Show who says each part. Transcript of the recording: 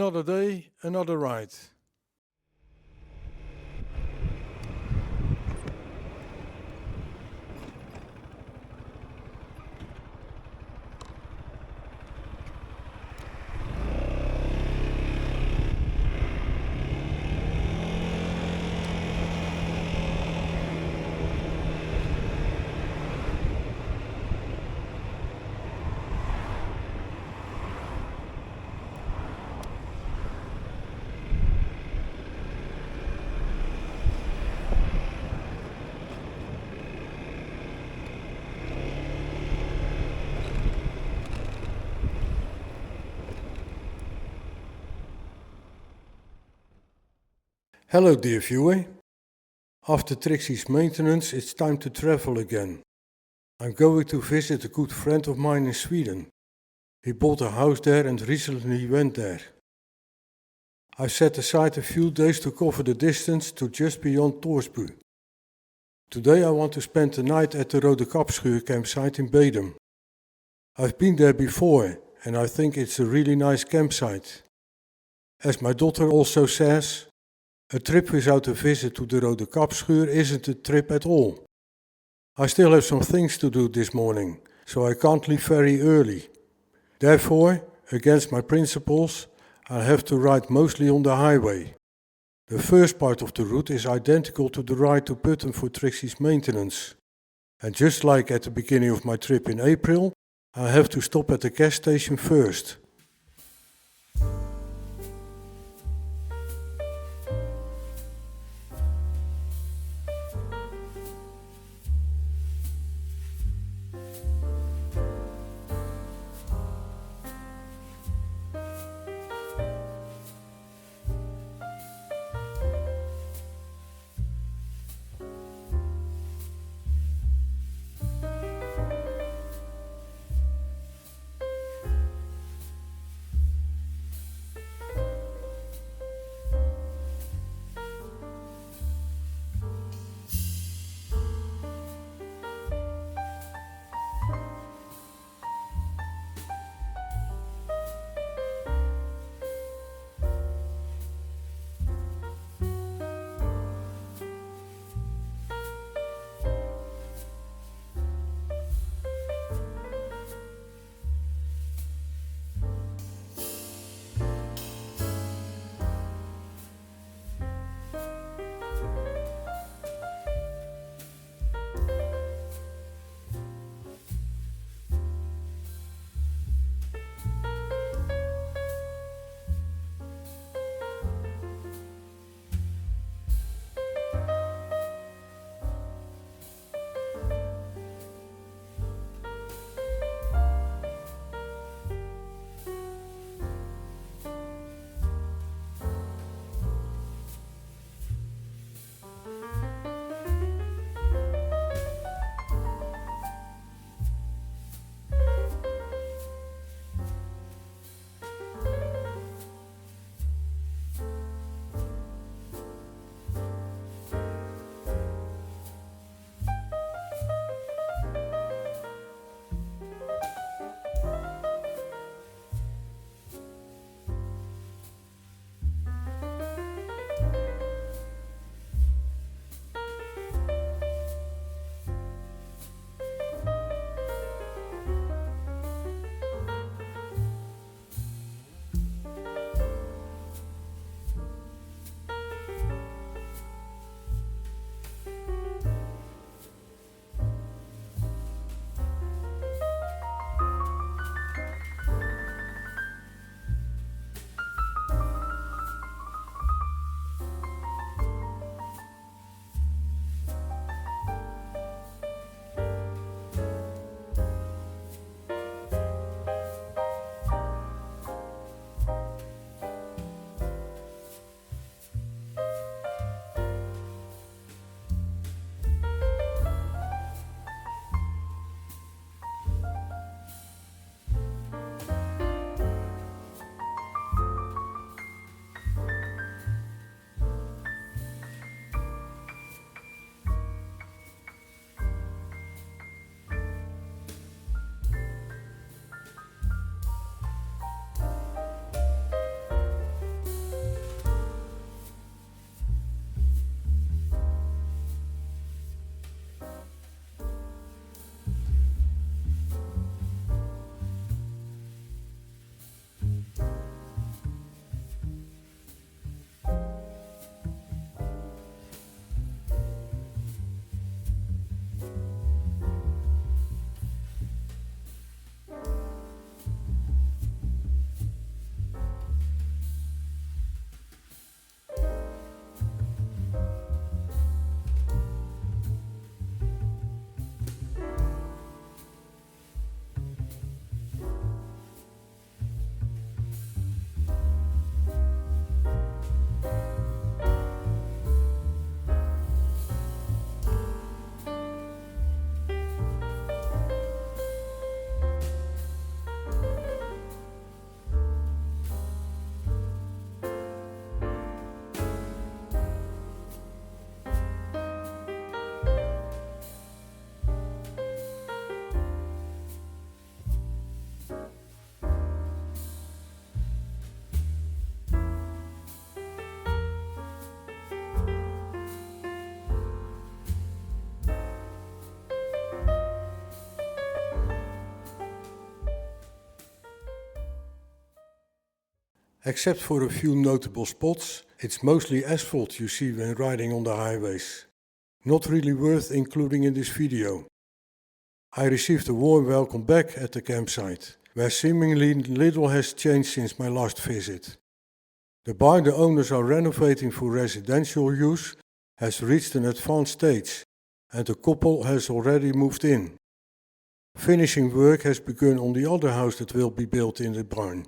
Speaker 1: Another day, another ride. Hello dear viewer. After Tricy's maintenance it's time to travel again. I'm going to visit a good friend of mine in Sweden. He bought a house there and recently went there. I set aside a few days to cover the distance to just beyond Torsby. Today I want to spend the night at the Rode Kapschuur campsite in Bedum. I've been there before and I think it's a really nice campsite. As my daughter also says, a trip without a visit to the Rode Kapschuur isn't a trip at all. I still have some things to do this morning, so I can't leave very early. Therefore, against my principles, I have to ride mostly on the highway. The first part of the route is identical to the ride to Putten for Tricy's maintenance. And just like at the beginning of my trip in April, I have to stop at the gas station first. Except for a few notable spots, it's mostly asphalt you see when riding on the highways. Not really worth including in this video. I received a warm welcome back at the campsite, where seemingly little has changed since my last visit. The barn the owners are renovating for residential use has reached an advanced stage, and the couple has already moved in. Finishing work has begun on the other house that will be built in the barn.